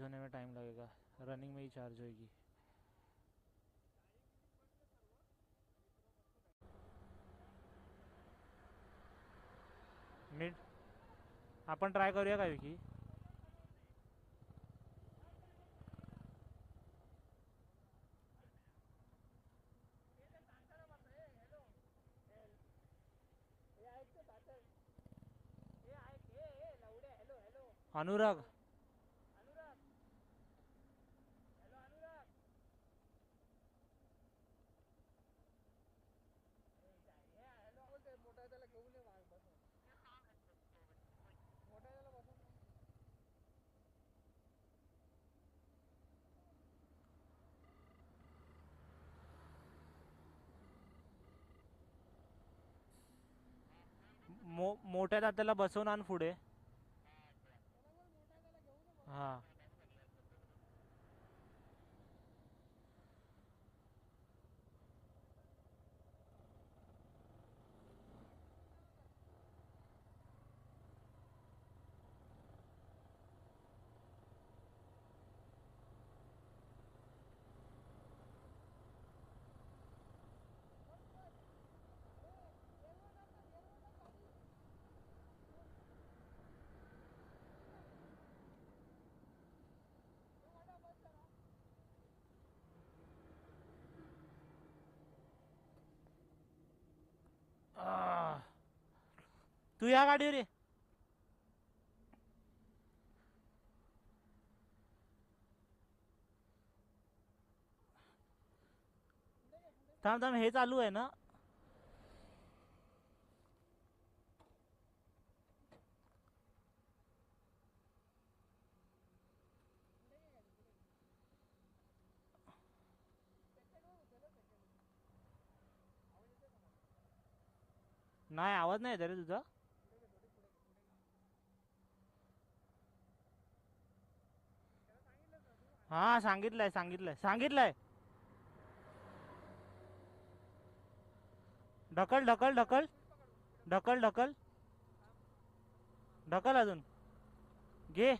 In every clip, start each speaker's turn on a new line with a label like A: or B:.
A: होने में टाइम लगेगा, रनिंग में ही चार्ज होएगी। मिड आपण ट्राय करूया का विकी? अनुराग मोठ्या दात्याला बसवून आण पुढे. हा तू या गाडीवर ये. थांब थांब, हे चालू आहे ना? नाही, आवाज नाही येत रे तुझा. हा सांगितलंय सांगितलंय सांगितलंय. ढकल ढकल ढकल ढकल ढकल ढकल अजून घे.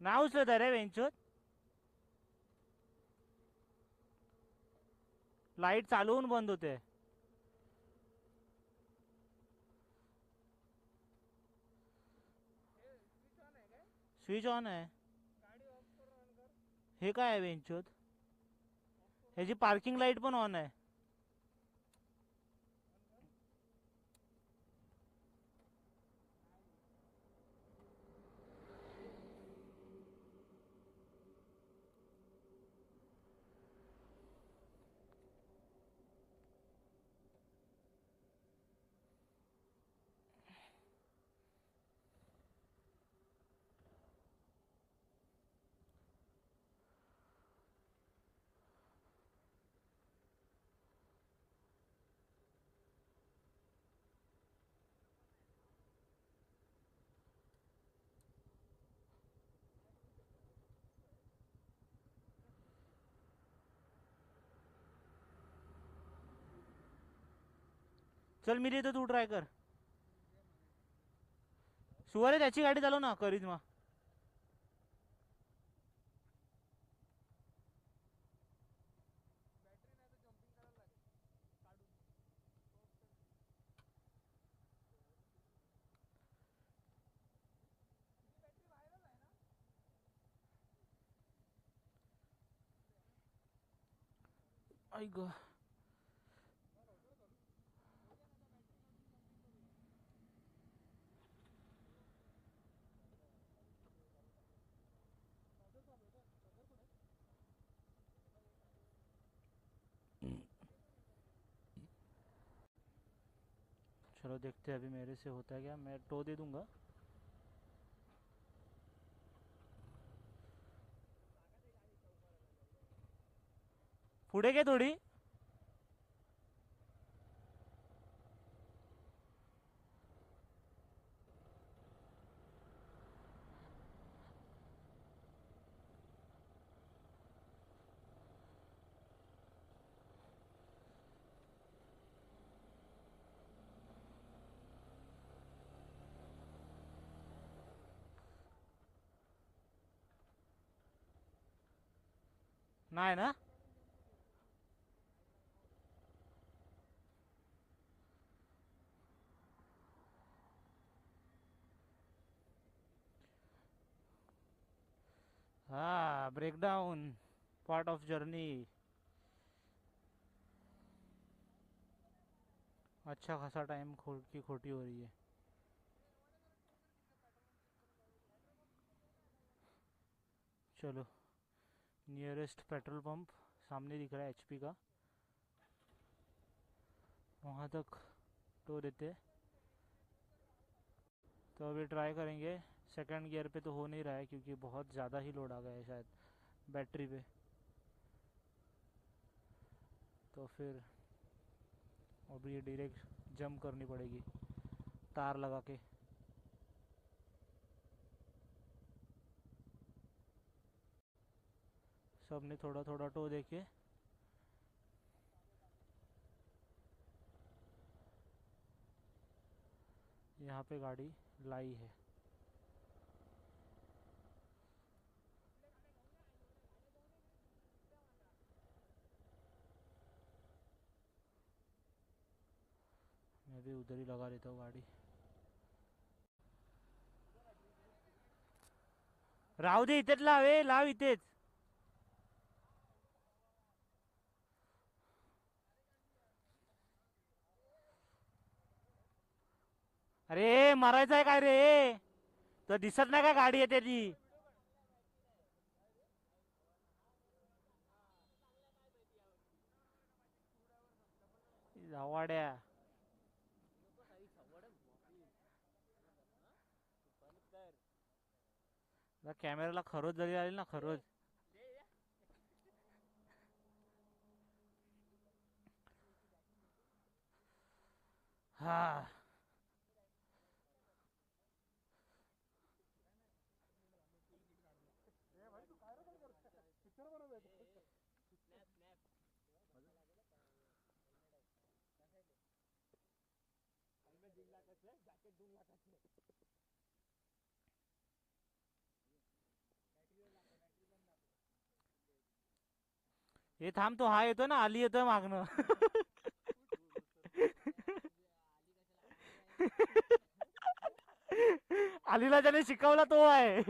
A: नाही उचलत आहे रे वेंचूत. लाईट चालू होऊन बंद होते. स्विच ऑन आहे. हे काय आहे वेंचूत? ह्याची पार्किंग लाईट पण ऑन आहे. चल मी देतो, तू ट्राय कर. सुवारे त्याची गाडी चालव ना, करिश्मा. ऐक चलो देखते हैं अभी मेरे से होता है क्या. मैं टो दे दूंगा. पुढे घे थोडी. नाही ना. हाँ, ब्रेकडाउन पार्ट ऑफ जर्नी. अच्छा खासा टाइम की खोटी हो रही है. चलो, नियरेस्ट पेट्रोल पंप सामने दिख रहा है एचपी का, वहाँ तक टो देते हैं. तो अभी ट्राई करेंगे. सेकंड गियर पे तो हो नहीं रहा है क्योंकि बहुत ज़्यादा ही लोड आ गया है शायद बैटरी पे. तो फिर अभी ये डायरेक्ट जंप करनी पड़ेगी तार लगा के. सब ने थोड़ा थोड़ा टो देके. यहाँ पे गाड़ी लाई है. मैं भी उधर ही लगा लेता हूँ गाड़ी. राहू दे, इथेच लाव. लाव इथेच. अरे मारायचं आहे काय रे. तर दिसत नाही का गाडी येते ती. वाड्या. कॅमेराला खरोच जरी आली ना, खरोच. हा. हे थांब, तो हा येतो ना, आली येतोय मागणं. आलीला ज्याने शिकवला तो आहे.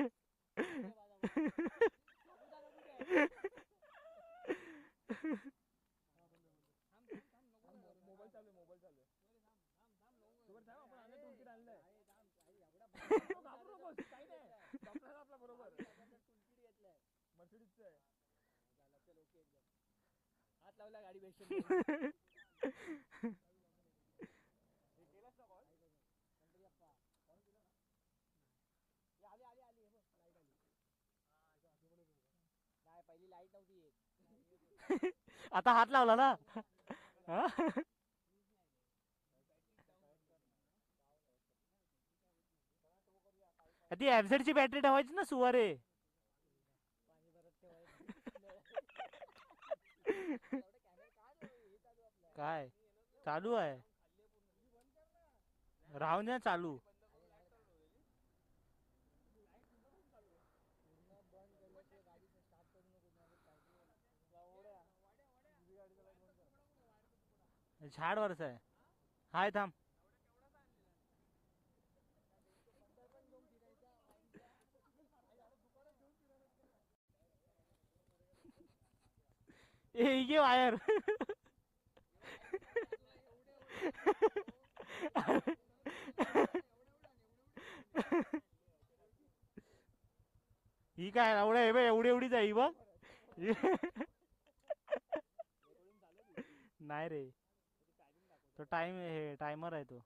A: आता हात लावला ना. हा? ती एफझेड ची बॅटरी ठेवायची ना सुवारे. काय चालू आहे. राहून द्या चालू. झाड वरच आहे. हाय थांब. ए ये वायर. ही काय एवढ्या एवढी एवढीच आहे ही बघ. नाही रे, तो टाइमर आहे तो.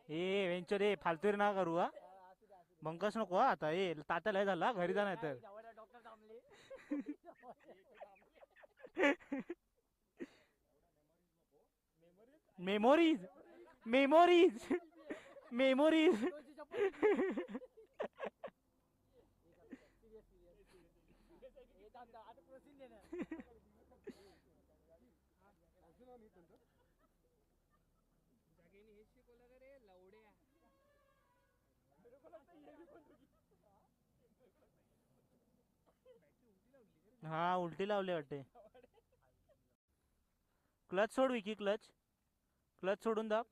A: ए वेंचर ए फालतू ना करू हा. बंकस नको हा आता. ए तात्या लय झाला घरी जा नाही तर. Memories memories memories. हा उलटी लावली वाटते. क्लच सोड विकी क्लच. क्लच सोडून दाब.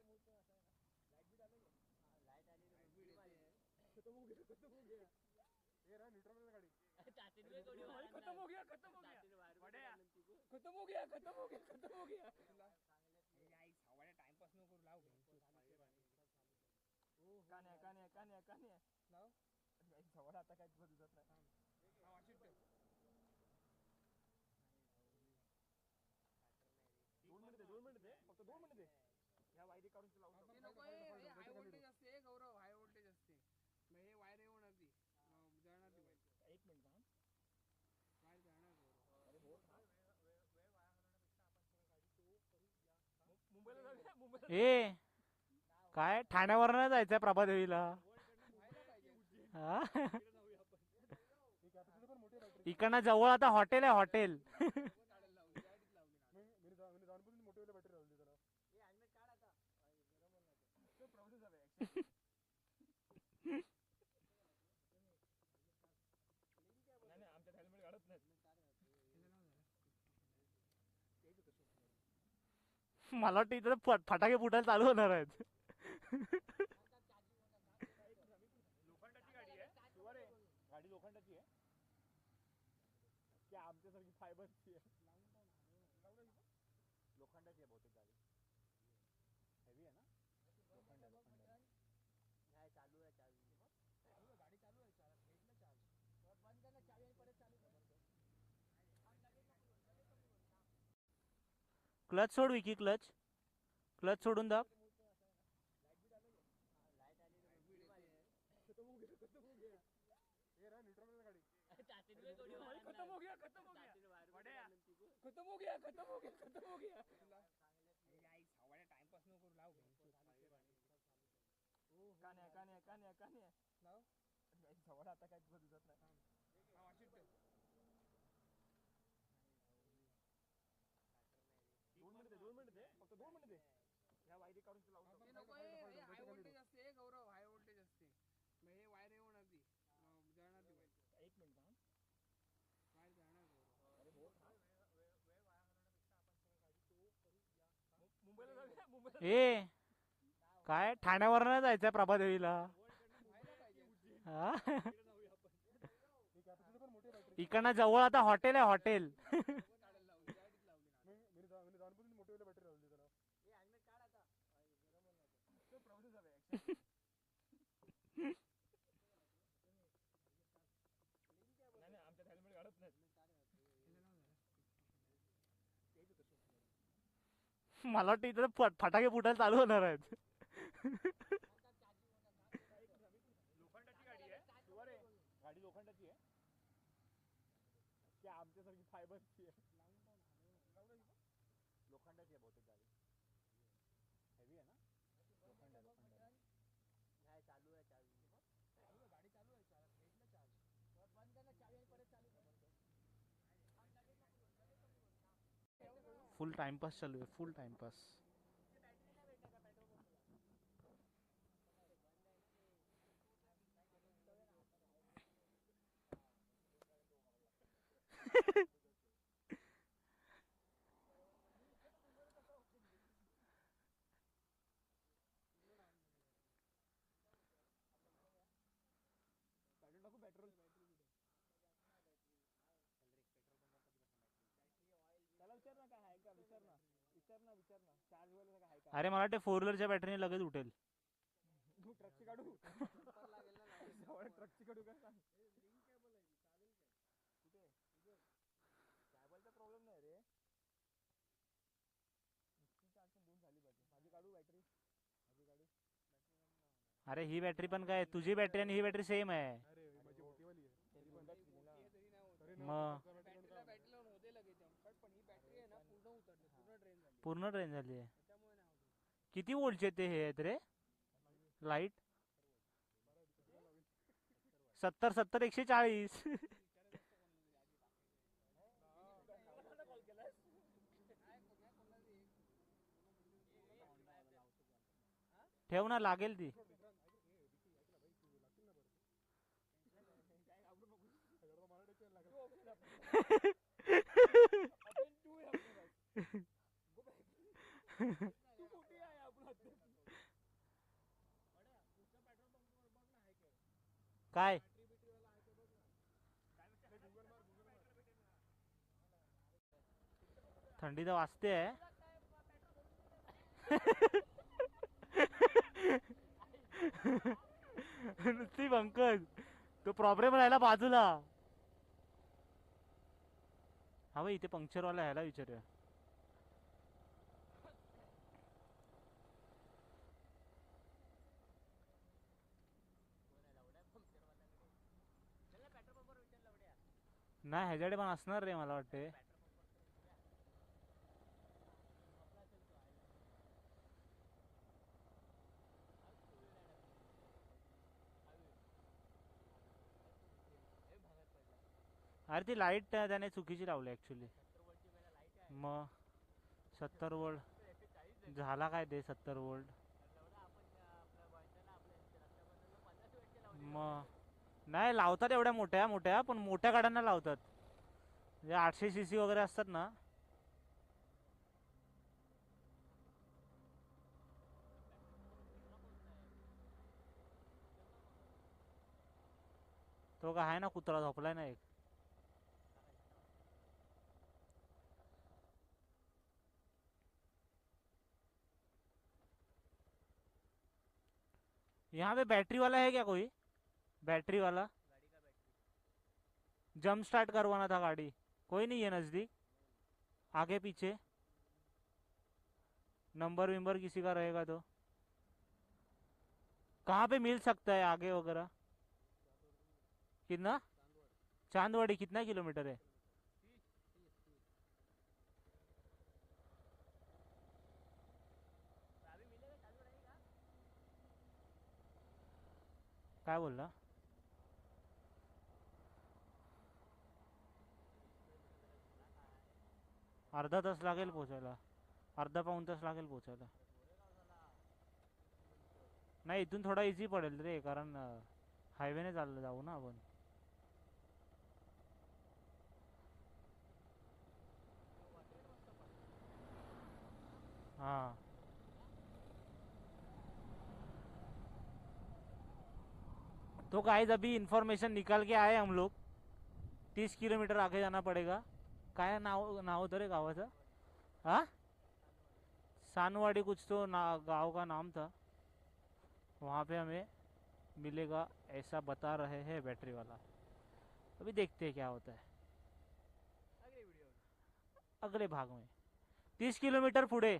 A: ए काय ठाण्यावर जायचंय प्रभादेवीला. हा इकडनं जवळ आता हॉटेल आहे हॉटेल. मला वाटतं इथं फटाके फुटायला चालू होणार आहेत. गाडी लोखंडाची आहे की आमच्यासारखी फायबरची आहे. लोखंडाची आहे बहुतेक गाडी. हेवी आहे ना. लोखंड चालू आहे गाडी चालू आहे. क्लच सोड विकी क्लच. क्लच सोडून दाब. ए काय ठाण्यावर जायचंय प्रभादेवीला. हा इकडनं जवळ आता हॉटेल आहे हॉटेल. मला वाटतं इथं फटाके फुटायला चालू होणार आहेत. गाडी लोखंडाची आहे की आमच्यासारखी फायबरची आहे. लोखंडाची आहे बहुतेक गाडी. हेवी आहे ना. फुल टाइमपास चालू आहे. फुल टाइमपास. अरे मला वाटतं 4 व्हीलरच्या बॅटरीने लगेच उठेल. ट्रकची काढू. ट्रकची काढू का सांग. प्रॉब्लेम नाही रे. माझी काढू बॅटरी. माझी गाडी
B: अरे ही बॅटरी पण काय, तुझी बॅटरी आणि ही बॅटरी सेम आहे.
C: अरे माझी मोठीवाली आहे.
A: ते दोनदाच दिली ना.
C: अरे ना
B: मग
A: बॅटरीला बॅटरी लावून होते लगेच जंप, पण ही बॅटरी आहे ना पूर्ण उतरली, पूर्ण ड्रेन झाली,
B: पूर्ण ट्रेन झाली आहे.
A: त्याच्यामुळे नाही होत.
B: किती वोल्टचे ते हे आहेत रे लाईट? 70 70 140.
A: कॉल केलास
B: ठेव ना, लागेल ती. काय थंडी तर वाजते आहे. नुसती पंकज, तो प्रॉब्लेम राहिला बाजूला. हा भाई, इथे पंक्चरवाला ह्याला विचारूया. नाही, ह्याच्याकडे पण असणार रे मला वाटते. अरे ती लाईट त्याने चुकीची लावली ॲक्च्युली. मग 70 वोल्ट झाला काय ते 70 वोल्ट. मग नाही लावतात एवढ्या मोठ्या मोठ्या, पण मोठ्या गाड्यांना लावतात. म्हणजे 800 cc वगैरे असतात ना. तो काय आहे ना, कुत्रा झोपलाय ना एक. यहाँ पे बैटरी वाला है क्या कोई? बैटरी वाला जंप स्टार्ट करवाना था गाड़ी. कोई नहीं है नज़दीक, आगे पीछे नंबर विंबर किसी का रहेगा तो. कहाँ पे मिल सकता है आगे वगैरह? कितना? चांदवाड़ी कितना किलोमीटर है? काय बोलला? अर्धा तास लागेल पोचायला, अर्धा पाऊण तास लागेल पोचायला. नाही, इथून थोडा इझी पडेल रे, कारण हायवेने चाललं जाऊ ना आपण. हाँ, तो गाइस अभी इंफॉर्मेशन निकाल के आए हम लोग. 30 किलोमीटर आगे जाना पड़ेगा. काय नाव नाव होतं रे गावाचं? हाँ, सानवाड़ी कुछ तो ना गांव का नाम था. वहाँ पे हमें मिलेगा ऐसा बता रहे हैं बैटरी वाला. अभी देखते हैं क्या होता है अगले भाग में. 30 किलोमीटर पुढे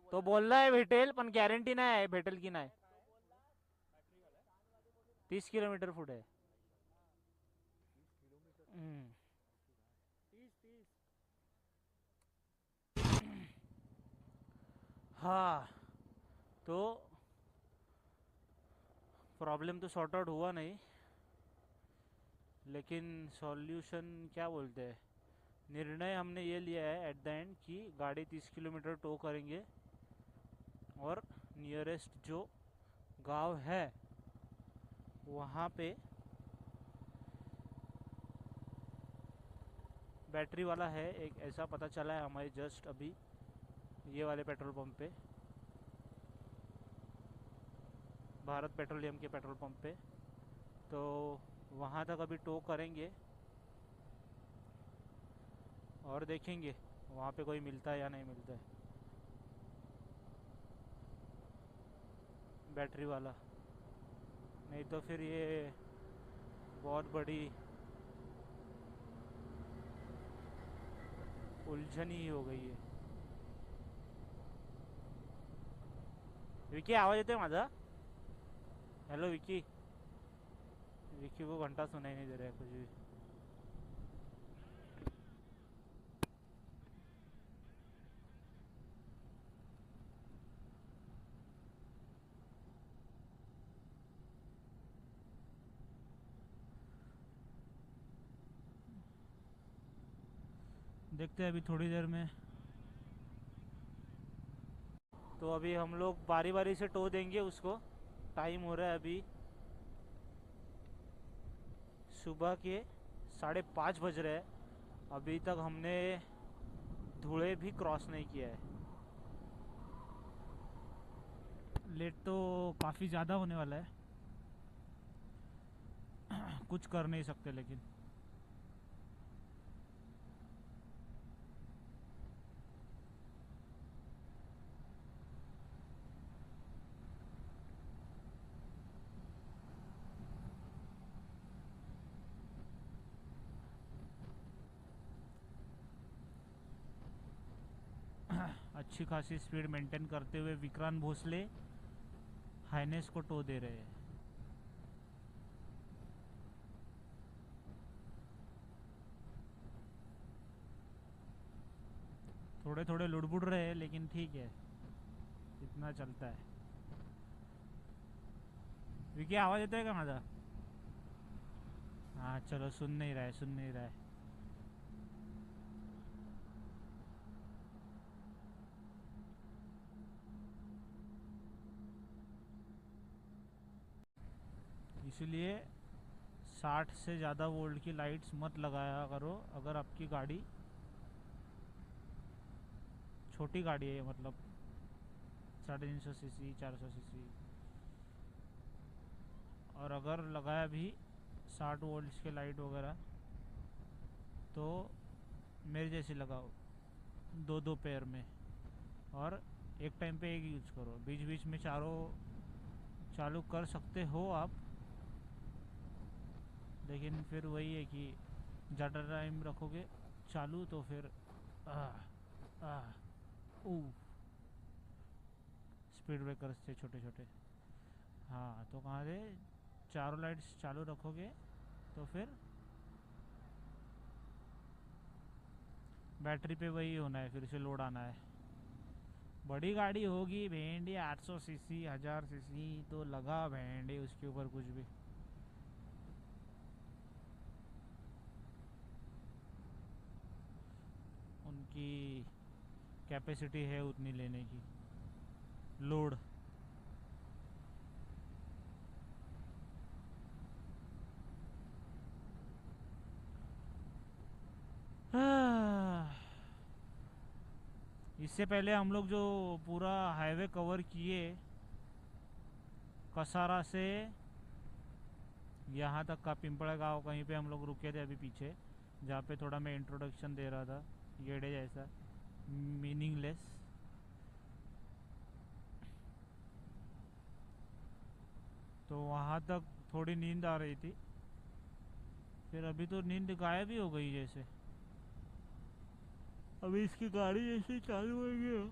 B: तो बोलला आहे भेटेल, पण गॅरंटी नाही आहे भेटेल की नाही. 30 किलोमीटर पुढे.
A: 30
B: हाँ, तो प्रॉब्लम तो सॉर्ट आउट हुआ नहीं, लेकिन सॉल्यूशन क्या बोलते हैं, निर्णय हमने ये लिया है एट द एंड कि गाड़ी 30 किलोमीटर टो करेंगे और नियरेस्ट जो गांव है वहाँ पे बैटरी वाला है एक, ऐसा पता चला है हमारे जस्ट अभी ये वाले पेट्रोल पंप पे, भारत पेट्रोलियम के पेट्रोल पंप पे. तो वहाँ तक अभी टो करेंगे और देखेंगे वहाँ पे कोई मिलता है या नहीं मिलता है बैटरी वाला. नहीं तो फिर ये बहुत बड़ी उलझन ही हो गई है. विकी आवाज येतोय माझा? हेलो विकी. विकी को घंटा सुनाई नहीं दे रहा है कुछ भी. देखते हैं अभी थोड़ी देर में. तो अभी हम लोग बारी बारी से टो देंगे उसको. टाइम हो रहा है अभी सुबह के 5:30 बज रहे हैं. अभी तक हमने धुले भी क्रॉस नहीं किया है. लेट तो काफ़ी ज़्यादा होने वाला है. कुछ कर नहीं सकते लेकिन. अच्छी खासी स्पीड मेंटेन करते हुए विक्रांत भोसले हाइनेस को टो दे रहे हैं. थोड़े थोड़े लुड़बुड़ रहे हैं लेकिन ठीक है, इतना चलता है. विकी आवाज येतोय का माझा? हाँ चलो, सुन नहीं रहा है, सुन नहीं रहा है. इसलिए 60 से ज़्यादा वोल्ट की लाइट्स मत लगाया करो अगर आपकी गाड़ी छोटी गाड़ी है, मतलब 350 सीसी 400 सीसी. और अगर लगाया भी 60 वोल्ट्स के लाइट वगैरह तो मेरे जैसे लगाओ, दो दो पेयर में, और एक टाइम पे एक यूज करो. बीच बीच में चारों चालू कर सकते हो आप, लेकिन फिर वही है कि ज़्यादा टाइम रखोगे चालू तो फिर स्पीड ब्रेकर्स थे छोटे छोटे. हाँ तो कहाँ से चारों लाइट्स चालू रखोगे तो फिर बैटरी पे वही होना है, फिर से लोड आना है. बड़ी गाड़ी होगी भेंडी 800 सीसी 1000 सीसी तो लगा भेंडी उसके ऊपर कुछ भी. उनकी कैपेसिटी है उतनी लेने की लोड. इससे पहले हम लोग जो पूरा हाईवे कवर किए, कसारा से यहाँ तक का पिंपड़ा गांव, कहीं पे हम लोग रुके थे अभी पीछे, जहाँ पे थोड़ा मैं इंट्रोडक्शन दे रहा था गेड़े जैसा मीनिंगलेस. तो वहाँ तक थोड़ी नींद आ रही थी, फिर अभी तो नींद गायब ही हो गई जैसे. अभी इसकी गाड़ी जैसे चालू होगी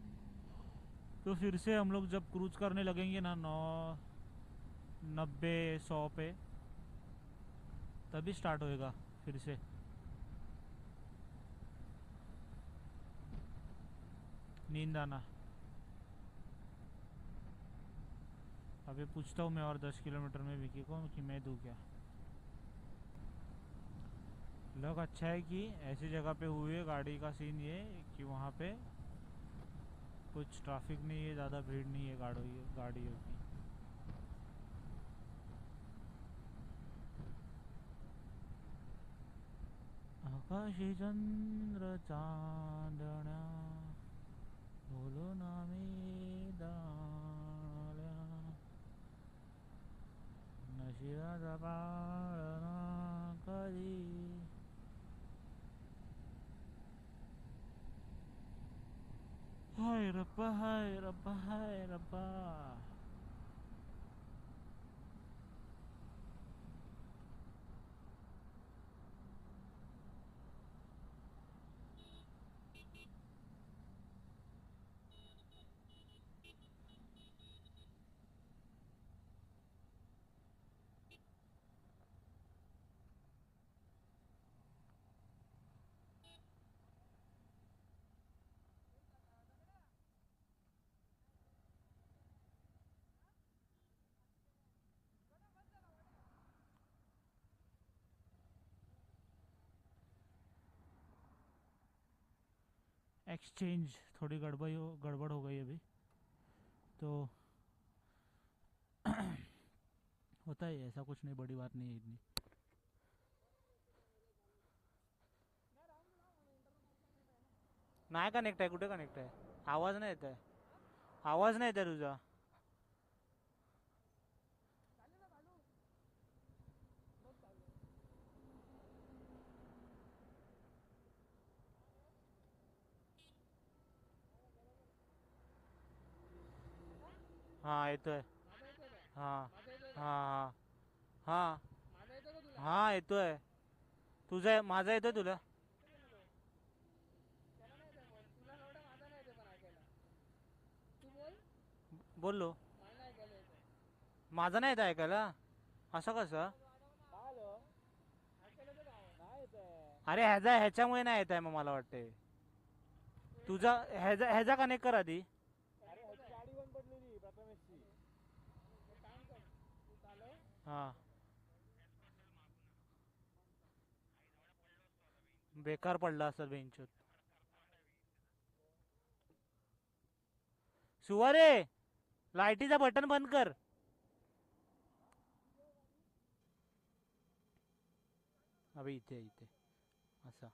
B: तो फिर से हम लोग जब क्रूज करने लगेंगे ना 90-100 पे, तभी स्टार्ट होएगा फिर से. नींद आना. अभी पूछता हूँ मैं और 10 किलोमीटर में विकी को कि मैं दूँ क्या. लोग अच्छा है कि ऐसी जगह पे हुए. गाड़ी का सीन ये कि वहाँ पे कुछ ट्रैफिक नहीं है, ज़्यादा भीड़ नहीं है गाड़ियों की. आकाशी चंद्र चांदण्या बोलो ना मेदाल्या नशिबाचा पाळणा कधी. हाय रब्बा हाय रब्बा हाय रब्बा. एक्सचेंज थोड़ी गड़बड़ हो गई अभी तो होता है ऐसा, कुछ नहीं, बड़ी बात नहीं है इतनी. नाही कनेक्ट आहे, कुठे कनेक्ट आहे? आवाज नाही येत आहे, आवाज नाही येत आहे तुझा. हा येतोय. हा हा हा हा येतोय. तुझा माझा येतोय तुला? बोललो. माझा नाही येत ऐकायला, असं कसं? अरे ह्याच्यामुळे नाही येत आहे मग मला वाटते. तुझा ह्याचा कनेक्ट कर आधी.
A: गाडी बंद पडलेली प्रथमेशची.
B: हा बेकार पडला असेल बेंचवर. सुवारे लाईटीचा बटन बंद कर. अबे इथे इथे असा.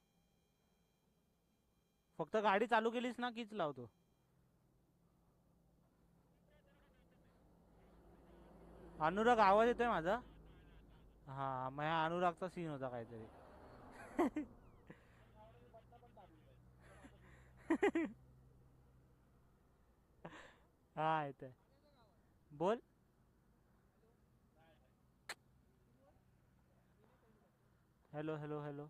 B: फक्त गाडी चालू केलीस ना कीच लावतो. अनुराग आवाज येतोय माझा? हा मग ह्या अनुरागचा सीन होता काहीतरी. हा येतोय. बोल. Hello hello hello.